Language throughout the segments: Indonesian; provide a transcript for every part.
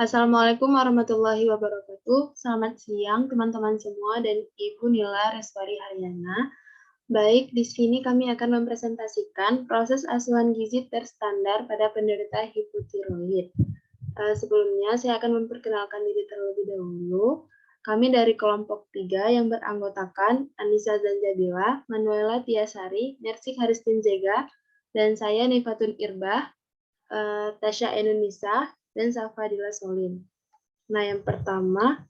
Assalamualaikum warahmatullahi wabarakatuh. Selamat siang teman-teman semua dan Ibu Nila Reswari Haryana. Baik, di sini kami akan mempresentasikan proses asuhan gizi terstandar pada penderita hipotiroid. Sebelumnya saya akan memperkenalkan diri terlebih dahulu. Kami dari kelompok 3 yang beranggotakan Anissa Zanjabila, Manuela Tiasari, Nersik Haristin Zega, dan saya Nifatun Irbah, Tasya Enunisa, dan Safadila Solim. Nah, yang pertama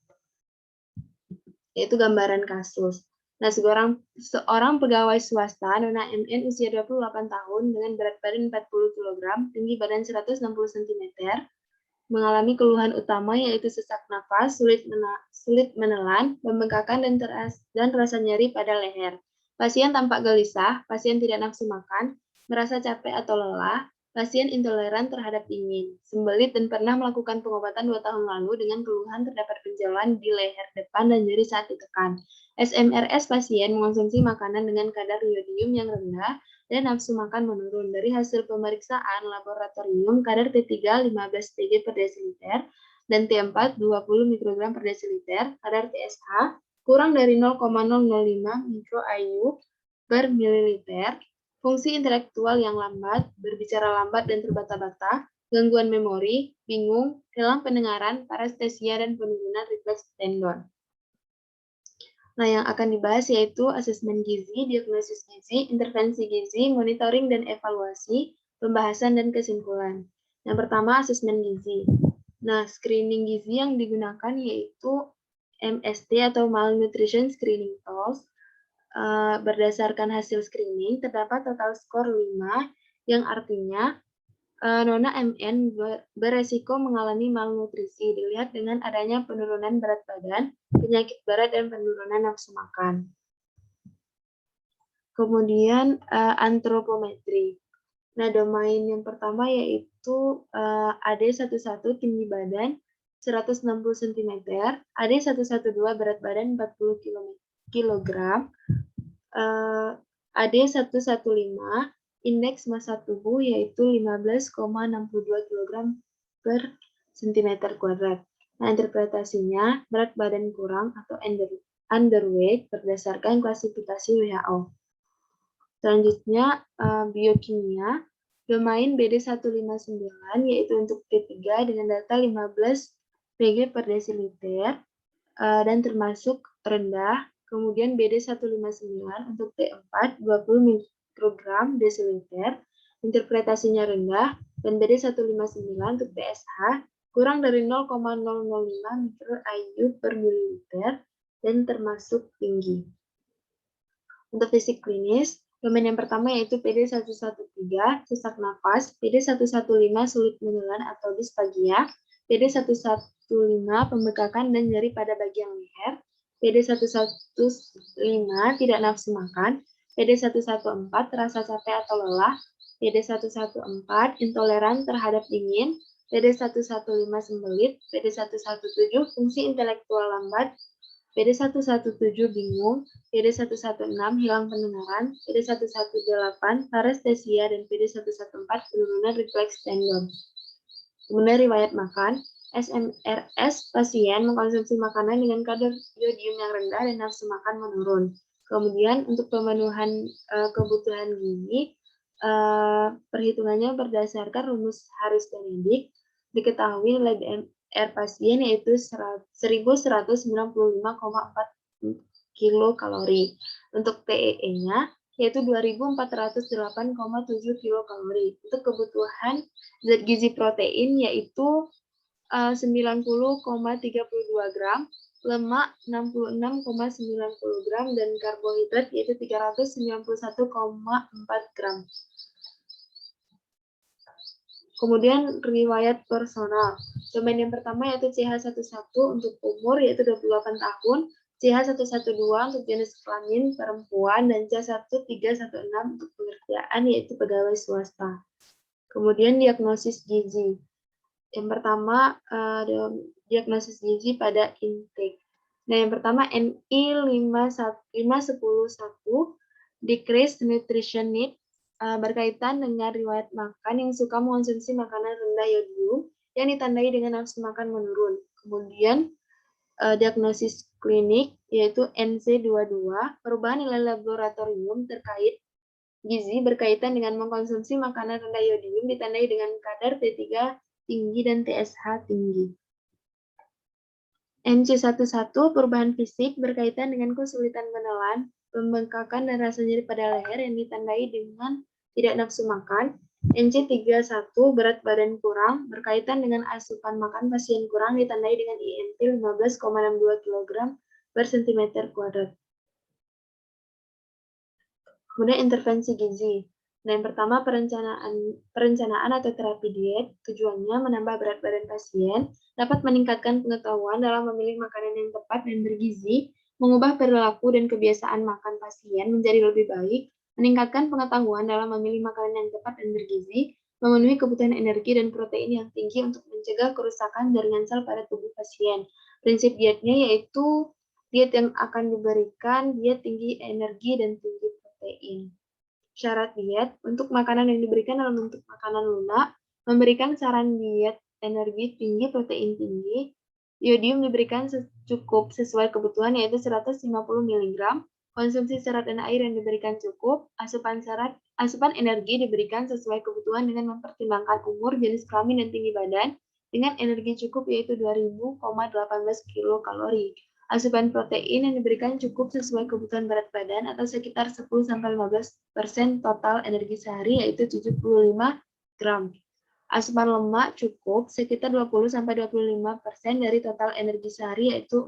yaitu gambaran kasus. Nah, seorang pegawai swasta, Nona MN, usia 28 tahun, dengan berat badan 40 kg, tinggi badan 160 cm, mengalami keluhan utama yaitu sesak nafas, sulit menelan, pembengkakan, dan rasa nyeri pada leher. Pasien tampak gelisah, pasien tidak nafsu makan, merasa capek atau lelah, pasien intoleran terhadap dingin, sembelit, dan pernah melakukan pengobatan 2 tahun lalu dengan keluhan terdapat benjolan di leher depan dan nyeri saat ditekan. SMRS pasien mengonsumsi makanan dengan kadar iodium yang rendah dan nafsu makan menurun. Dari hasil pemeriksaan laboratorium, kadar T3 15 Pg per desiliter dan T4 20 mikrogram per desiliter, kadar TSH kurang dari 0,005 mikro IU per mililiter, fungsi intelektual yang lambat, berbicara lambat dan terbata-bata, gangguan memori, bingung, hilang pendengaran, parestesia, dan penurunan refleks tendon. Nah, yang akan dibahas yaitu asesmen gizi, diagnosis gizi, intervensi gizi, monitoring dan evaluasi, pembahasan dan kesimpulan. Yang pertama, asesmen gizi. Nah, screening gizi yang digunakan yaitu MST atau Malnutrition Screening Tools. Berdasarkan hasil screening, terdapat total skor 5, yang artinya Nona MN beresiko mengalami malnutrisi, dilihat dengan adanya penurunan berat badan, penyakit berat, dan penurunan nafsu makan. Kemudian antropometri. Nah, domain yang pertama yaitu AD11 tinggi badan 160 cm, AD112 berat badan 40 kg, AD115 indeks massa tubuh yaitu 15,62 kg per cm kuadrat. Nah, interpretasinya berat badan kurang atau underweight berdasarkan klasifikasi WHO. Selanjutnya, biokimia, domain BD159 yaitu untuk T3 dengan data 15 Pg per desiliter dan termasuk rendah. Kemudian BD159 untuk T4 20 mikrogram desiliter, interpretasinya rendah, dan BD159 untuk TSH kurang dari 0,005 mikro IU per mililiter dan termasuk tinggi. Untuk fisik klinis, domain yang pertama yaitu PD113, sesak nafas, PD115 sulit menelan atau disfagia, PD115 pembekakan dan nyeri pada bagian leher, PD115 tidak nafsu makan, PD114 rasa capek atau lelah, PD114 intoleran terhadap dingin, PD115 sembelit, PD117 fungsi intelektual lambat, PD117 bingung, PD116 hilang pendengaran, PD118 parestesia, dan PD114 penurunan refleks tendon. Kemudian riwayat makan, SMRS pasien mengkonsumsi makanan dengan kadar iodium yang rendah dan nafsu makan menurun. Kemudian untuk pemenuhan kebutuhan gizi, perhitungannya berdasarkan rumus Harris-Benedict, diketahui nilai BMR pasien yaitu 1195,4 kilokalori. Untuk TEE-nya yaitu 2408,7 kilokalori. Untuk kebutuhan zat gizi protein yaitu 90,32 gram, lemak 66,90 gram, dan karbohidrat yaitu 391,4 gram. Kemudian riwayat personal. Domain yang pertama yaitu CH11 untuk umur yaitu 28 tahun, CH112 untuk jenis kelamin perempuan, dan CH1316 untuk pekerjaan yaitu pegawai swasta. Kemudian diagnosis gizi. Yang pertama, diagnosis gizi pada intake. Nah, yang pertama NI 5101, decreased nutrition need, berkaitan dengan riwayat makan yang suka mengonsumsi makanan rendah iodium, yang ditandai dengan nafsu makan menurun. Kemudian diagnosis klinik yaitu NC22, perubahan nilai laboratorium terkait gizi berkaitan dengan mengkonsumsi makanan rendah iodium ditandai dengan kadar T3 tinggi dan TSH tinggi. NC11, perubahan fisik berkaitan dengan kesulitan menelan, pembengkakan dan rasa nyeri pada leher yang ditandai dengan tidak nafsu makan. NC31, berat badan kurang, berkaitan dengan asupan makan pasien kurang ditandai dengan IMT 15,62 kg per cm². Kemudian intervensi gizi. Nah, yang pertama perencanaan atau terapi diet, tujuannya menambah berat badan pasien, dapat meningkatkan pengetahuan dalam memilih makanan yang tepat dan bergizi, mengubah perilaku dan kebiasaan makan pasien menjadi lebih baik, meningkatkan pengetahuan dalam memilih makanan yang tepat dan bergizi, memenuhi kebutuhan energi dan protein yang tinggi untuk mencegah kerusakan jaringan sel pada tubuh pasien. Prinsip dietnya yaitu diet yang akan diberikan diet tinggi energi dan tinggi protein. Syarat diet untuk makanan yang diberikan dalam bentuk makanan lunak, memberikan saran diet energi tinggi, protein tinggi, iodium diberikan cukup sesuai kebutuhan yaitu 150 mg, konsumsi serat dan air yang diberikan cukup, asupan energi diberikan sesuai kebutuhan dengan mempertimbangkan umur, jenis kelamin, dan tinggi badan, dengan energi cukup yaitu 2000,18 kilokalori. Asupan protein yang diberikan cukup sesuai kebutuhan berat badan atau sekitar 10-15% total energi sehari yaitu 75 gram. Asupan lemak cukup sekitar 20-25% dari total energi sehari yaitu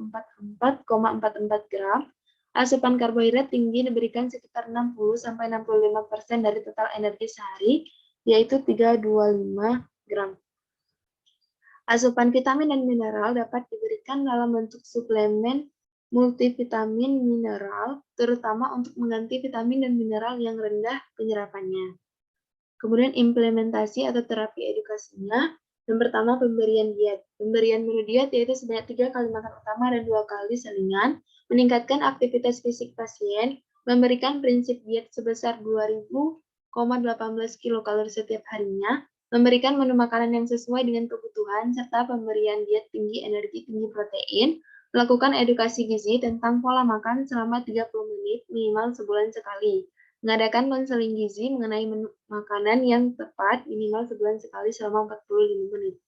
44,44 gram. Asupan karbohidrat tinggi diberikan sekitar 60-65% dari total energi sehari yaitu 325 gram. Asupan vitamin dan mineral dapat diberikan dalam bentuk suplemen multivitamin mineral, terutama untuk mengganti vitamin dan mineral yang rendah penyerapannya. Kemudian implementasi atau terapi edukasinya, yang pertama pemberian diet. Pemberian menu diet yaitu sebanyak 3 kali makan utama dan 2 kali selingan, meningkatkan aktivitas fisik pasien, memberikan prinsip diet sebesar 2000,18 kilokalori setiap harinya, memberikan menu makanan yang sesuai dengan kebutuhan, serta pemberian diet tinggi energi, tinggi protein, melakukan edukasi gizi tentang pola makan selama 30 menit minimal sebulan sekali, mengadakan konseling gizi mengenai menu makanan yang tepat minimal sebulan sekali selama 45 menit.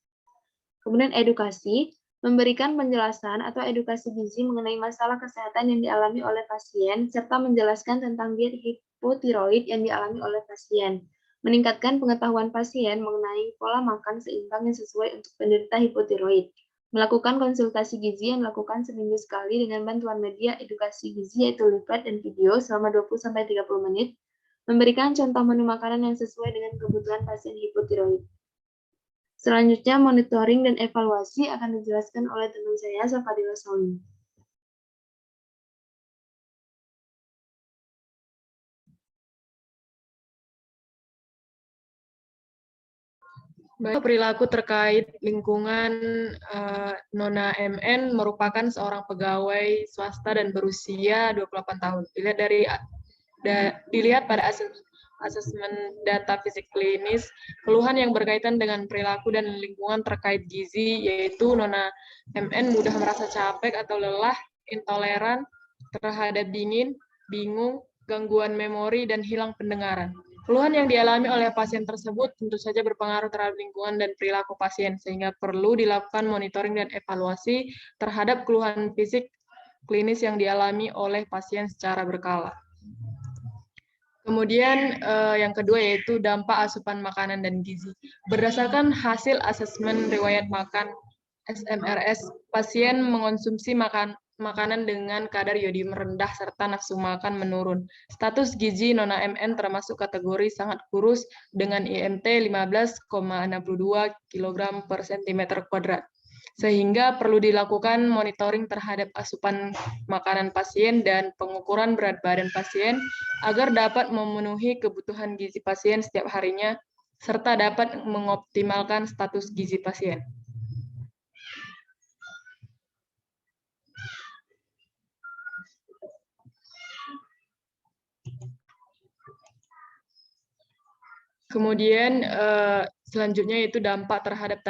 Kemudian edukasi, memberikan penjelasan atau edukasi gizi mengenai masalah kesehatan yang dialami oleh pasien, serta menjelaskan tentang diet hipotiroid yang dialami oleh pasien. Meningkatkan pengetahuan pasien mengenai pola makan seimbang yang sesuai untuk penderita hipotiroid. Melakukan konsultasi gizi yang dilakukan seminggu sekali dengan bantuan media edukasi gizi yaitu leaflet dan video selama 20-30 menit. Memberikan contoh menu makanan yang sesuai dengan kebutuhan pasien hipotiroid. Selanjutnya, monitoring dan evaluasi akan dijelaskan oleh teman saya, Safadila Solim. Baik, perilaku terkait lingkungan Nona MN merupakan seorang pegawai swasta dan berusia 28 tahun. Dilihat pada asesmen data fisik klinis, keluhan yang berkaitan dengan perilaku dan lingkungan terkait gizi, yaitu Nona MN mudah merasa capek atau lelah, intoleran terhadap dingin, bingung, gangguan memori, dan hilang pendengaran. Keluhan yang dialami oleh pasien tersebut tentu saja berpengaruh terhadap lingkungan dan perilaku pasien, sehingga perlu dilakukan monitoring dan evaluasi terhadap keluhan fisik klinis yang dialami oleh pasien secara berkala. Kemudian yang kedua yaitu dampak asupan makanan dan gizi. Berdasarkan hasil asesmen riwayat makan SMRS, pasien mengonsumsi makanan dengan kadar iodium rendah serta nafsu makan menurun. Status gizi Nona MN termasuk kategori sangat kurus dengan IMT 15,62 kg per cm². Sehingga perlu dilakukan monitoring terhadap asupan makanan pasien dan pengukuran berat badan pasien agar dapat memenuhi kebutuhan gizi pasien setiap harinya, serta dapat mengoptimalkan status gizi pasien. Kemudian selanjutnya itu dampak terhadap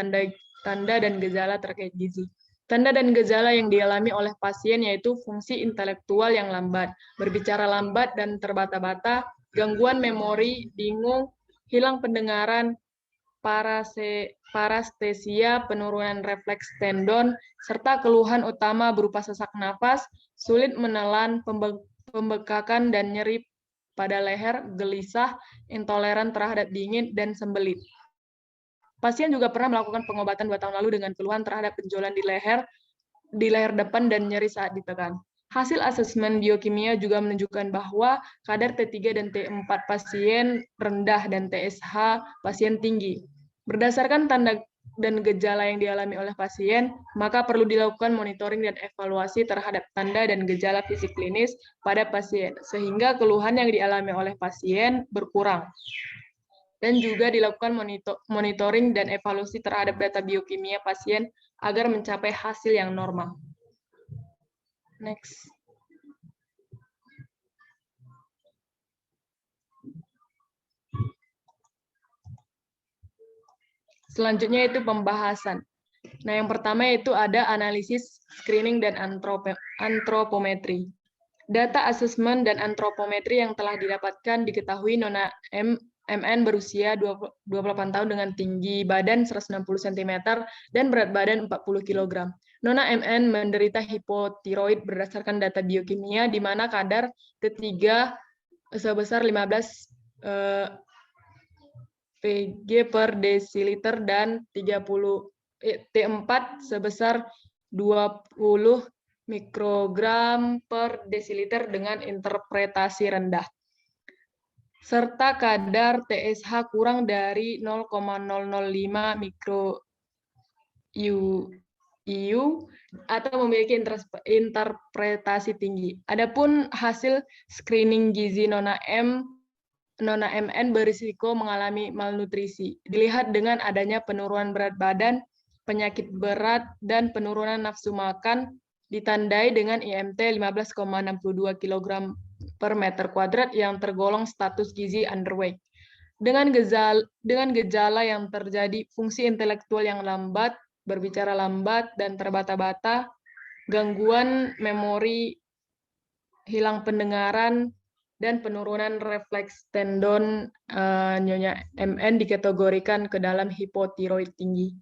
tanda dan gejala terkait gizi. Tanda dan gejala yang dialami oleh pasien yaitu fungsi intelektual yang lambat, berbicara lambat dan terbata-bata, gangguan memori, bingung, hilang pendengaran, parestesia, penurunan refleks tendon, serta keluhan utama berupa sesak napas, sulit menelan, pembekakan dan nyeri pada leher, gelisah, intoleran terhadap dingin, dan sembelit. Pasien juga pernah melakukan pengobatan 2 tahun lalu dengan keluhan terhadap benjolan di leher depan dan nyeri saat ditekan. Hasil asesmen biokimia juga menunjukkan bahwa kadar T3 dan T4 pasien rendah dan TSH pasien tinggi. Berdasarkan tanda dan gejala yang dialami oleh pasien, maka perlu dilakukan monitoring dan evaluasi terhadap tanda dan gejala fisik klinis pada pasien, sehingga keluhan yang dialami oleh pasien berkurang. Dan juga dilakukan monitoring dan evaluasi terhadap data biokimia pasien agar mencapai hasil yang normal. Next. Selanjutnya itu pembahasan. Nah, yang pertama itu ada analisis, screening, dan antropometri. Data asesmen dan antropometri yang telah didapatkan diketahui Nona MN berusia 28 tahun dengan tinggi badan 160 cm dan berat badan 40 kg. Nona MN menderita hipotiroid berdasarkan data biokimia di mana kadar T3 sebesar 15 Pg per desiliter dan T4 sebesar 20 mikrogram per desiliter dengan interpretasi rendah, serta kadar TSH kurang dari 0,005 mikro IU atau memiliki interpretasi tinggi. Adapun hasil screening gizi Nona MN berisiko mengalami malnutrisi. Dilihat dengan adanya penurunan berat badan, penyakit berat, dan penurunan nafsu makan, ditandai dengan IMT 15,62 kg per meter kuadrat yang tergolong status gizi underweight. Dengan gejala yang terjadi fungsi intelektual yang lambat, berbicara lambat dan terbata-bata, gangguan memori, hilang pendengaran, dan penurunan refleks tendon, Nyonya MN dikategorikan ke dalam hipotiroid tinggi.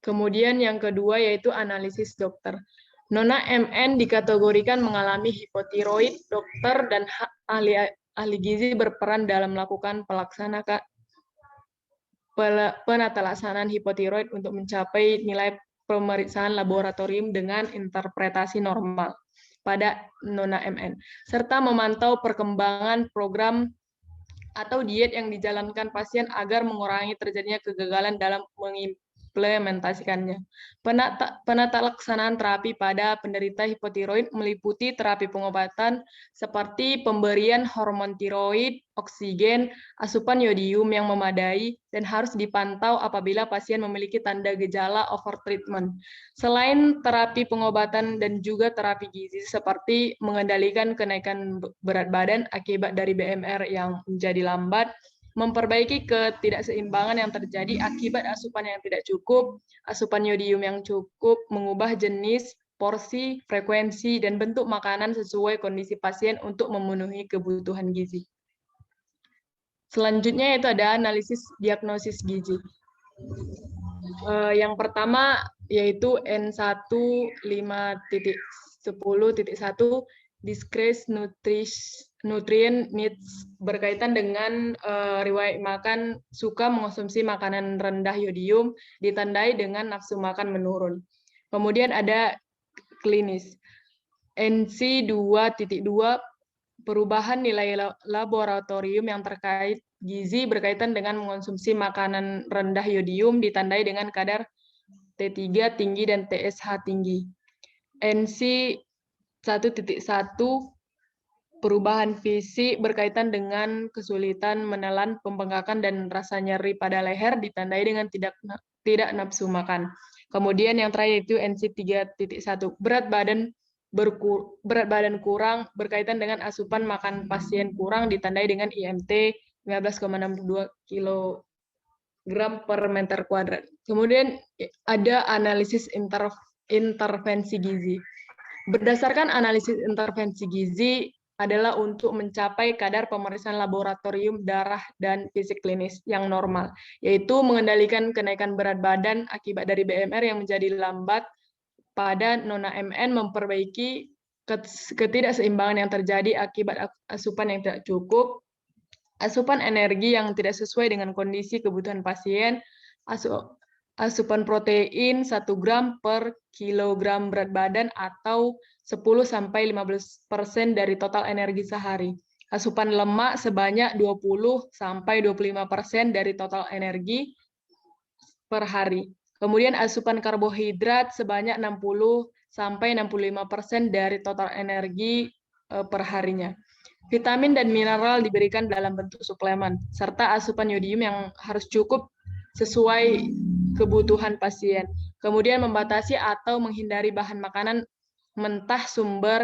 Kemudian yang kedua yaitu analisis dokter. Nona MN dikategorikan mengalami hipotiroid, dokter dan ahli gizi berperan dalam melakukan penatalaksanaan hipotiroid untuk mencapai nilai pemeriksaan laboratorium dengan interpretasi normal pada Nona MN, serta memantau perkembangan program atau diet yang dijalankan pasien agar mengurangi terjadinya kegagalan dalam mengimplementasikannya. Penata laksanaan terapi pada penderita hipotiroid meliputi terapi pengobatan seperti pemberian hormon tiroid, oksigen, asupan yodium yang memadai, dan harus dipantau apabila pasien memiliki tanda gejala overtreatment. Selain terapi pengobatan dan juga terapi gizi seperti mengendalikan kenaikan berat badan akibat dari BMR yang menjadi lambat, memperbaiki ketidakseimbangan yang terjadi akibat asupan yang tidak cukup, asupan yodium yang cukup, mengubah jenis, porsi, frekuensi, dan bentuk makanan sesuai kondisi pasien untuk memenuhi kebutuhan gizi. Selanjutnya itu ada analisis diagnosis gizi. Yang pertama yaitu N15.10.1 Discrete Nutrient Needs berkaitan dengan riwayat makan, suka mengonsumsi makanan rendah yodium, ditandai dengan nafsu makan menurun. Kemudian ada klinis. NC 2.2 perubahan nilai laboratorium yang terkait gizi berkaitan dengan mengonsumsi makanan rendah yodium ditandai dengan kadar T3 tinggi dan TSH tinggi. NC 1.1 perubahan fisik berkaitan dengan kesulitan menelan, pembengkakan, dan rasa nyeri pada leher ditandai dengan tidak nafsu makan. Kemudian yang terakhir itu NC 3.1, berat badan kurang berkaitan dengan asupan makan pasien kurang ditandai dengan IMT 15,62 kg per meter kuadrat. Kemudian ada analisis intervensi gizi. Berdasarkan analisis intervensi gizi adalah untuk mencapai kadar pemeriksaan laboratorium darah dan fisik klinis yang normal, yaitu mengendalikan kenaikan berat badan akibat dari BMR yang menjadi lambat pada nona MN, memperbaiki ketidakseimbangan yang terjadi akibat asupan yang tidak cukup, asupan energi yang tidak sesuai dengan kondisi kebutuhan pasien, asupan protein 1 gram per kilogram berat badan atau 10-15% dari total energi sehari. Asupan lemak sebanyak 20-25% dari total energi per hari. Kemudian asupan karbohidrat sebanyak 60-65% dari total energi per harinya. Vitamin dan mineral diberikan dalam bentuk suplemen, serta asupan yodium yang harus cukup sesuai kebutuhan pasien. Kemudian membatasi atau menghindari bahan makanan mentah sumber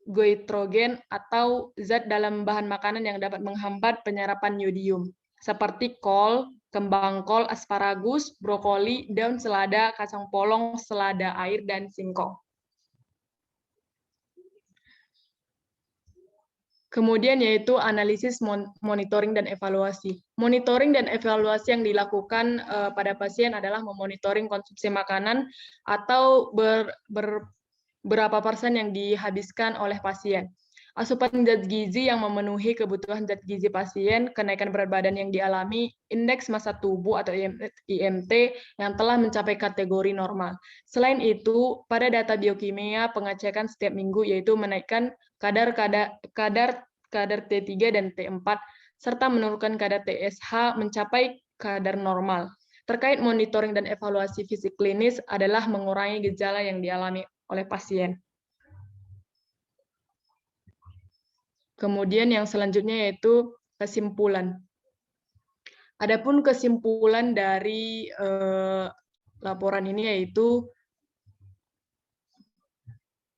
goitrogen atau zat dalam bahan makanan yang dapat menghambat penyerapan yodium, seperti kol, kembang kol, asparagus, brokoli, daun selada, kacang polong, selada air, dan singkong. Kemudian yaitu analisis, monitoring, dan evaluasi. Monitoring dan evaluasi yang dilakukan pada pasien adalah memonitoring konsumsi makanan atau berapa persen yang dihabiskan oleh pasien. Asupan zat gizi yang memenuhi kebutuhan zat gizi pasien, kenaikan berat badan yang dialami, indeks massa tubuh atau IMT yang telah mencapai kategori normal. Selain itu, pada data biokimia pengecekan setiap minggu yaitu menaikkan kadar T3 dan T4 serta menurunkan kadar TSH mencapai kadar normal. Terkait monitoring dan evaluasi fisik klinis adalah mengurangi gejala yang dialami oleh pasien. Kemudian yang selanjutnya yaitu kesimpulan. Adapun kesimpulan dari laporan ini yaitu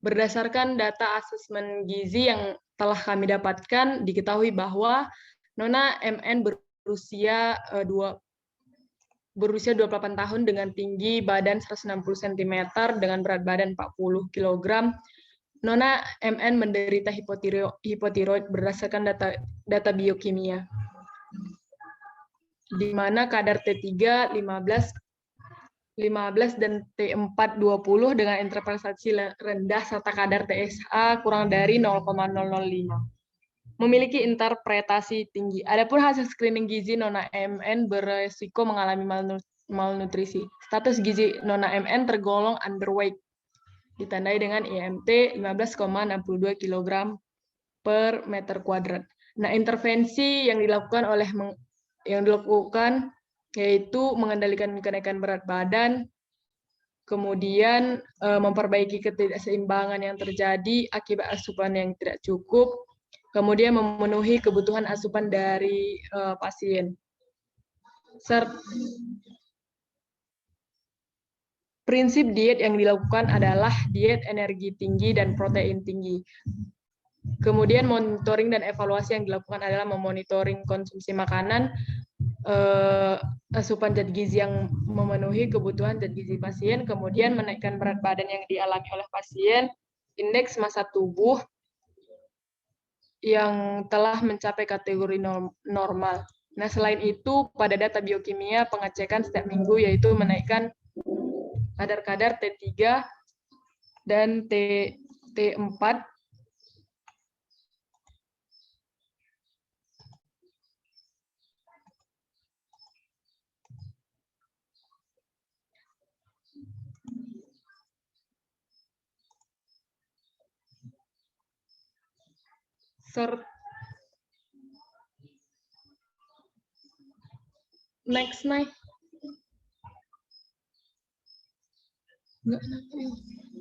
berdasarkan data asesmen gizi yang telah kami dapatkan, diketahui bahwa nona MN berusia 28 tahun dengan tinggi badan 160 cm dengan berat badan 40 kg. Nona MN menderita hipotiroid berdasarkan data biokimia, di mana kadar T3 15 dan T4 20 dengan interpretasi rendah serta kadar TSH kurang dari 0,005. Memiliki interpretasi tinggi. Adapun hasil screening gizi nona MN beresiko mengalami malnutrisi. Status gizi nona MN tergolong underweight, ditandai dengan IMT 15,62 kg per meter kuadrat. Nah, intervensi yang dilakukan yaitu mengendalikan kenaikan berat badan, kemudian memperbaiki ketidakseimbangan yang terjadi akibat asupan yang tidak cukup, kemudian memenuhi kebutuhan asupan dari pasien. Prinsip diet yang dilakukan adalah diet energi tinggi dan protein tinggi. Kemudian monitoring dan evaluasi yang dilakukan adalah memonitoring konsumsi makanan, asupan zat gizi yang memenuhi kebutuhan zat gizi pasien, kemudian menaikkan berat badan yang dialami oleh pasien, indeks massa tubuh yang telah mencapai kategori normal. Nah, selain itu, pada data biokimia pengecekan setiap minggu yaitu menaikkan kadar-kadar T3 dan T4 next nih.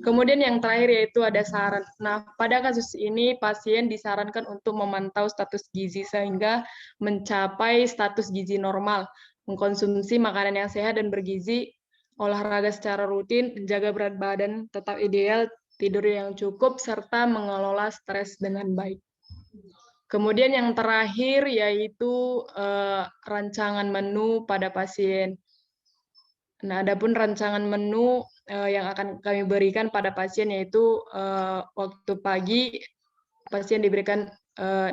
Kemudian yang terakhir yaitu ada saran. Nah, pada kasus ini pasien disarankan untuk memantau status gizi sehingga mencapai status gizi normal, mengkonsumsi makanan yang sehat dan bergizi, olahraga secara rutin, menjaga berat badan tetap ideal, tidur yang cukup, serta mengelola stres dengan baik. Kemudian yang terakhir yaitu rancangan menu pada pasien. Nah, adapun rancangan menu yang akan kami berikan pada pasien yaitu waktu pagi pasien diberikan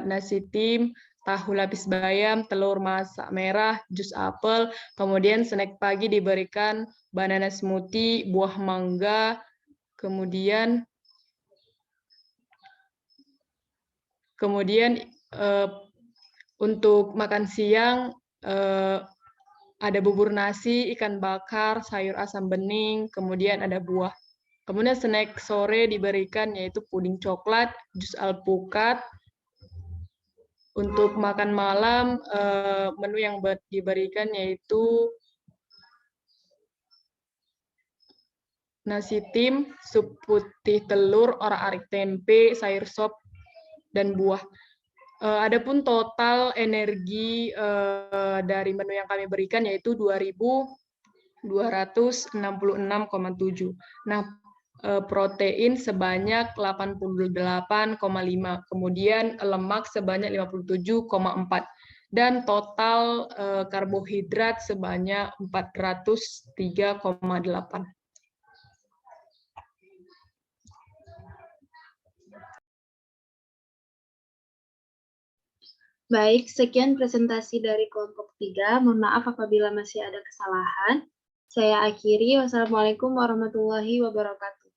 nasi tim, tahu lapis bayam, telur masak merah, jus apel, kemudian snack pagi diberikan banana smoothie, buah mangga, kemudian untuk makan siang ada bubur nasi, ikan bakar, sayur asam bening, kemudian ada buah. Kemudian snack sore diberikan yaitu puding coklat, jus alpukat. Untuk makan malam, menu yang diberikan yaitu nasi tim, sup putih telur, orak-arik tempe, sayur sop, dan buah. Adapun total energi dari menu yang kami berikan yaitu 2.266,7. Nah, protein sebanyak 88,5, kemudian lemak sebanyak 57,4, dan total karbohidrat sebanyak 403,8. Baik, sekian presentasi dari kelompok 3. Mohon maaf apabila masih ada kesalahan. Saya akhiri. Wassalamualaikum warahmatullahi wabarakatuh.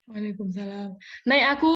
Waalaikumsalam. Nah, aku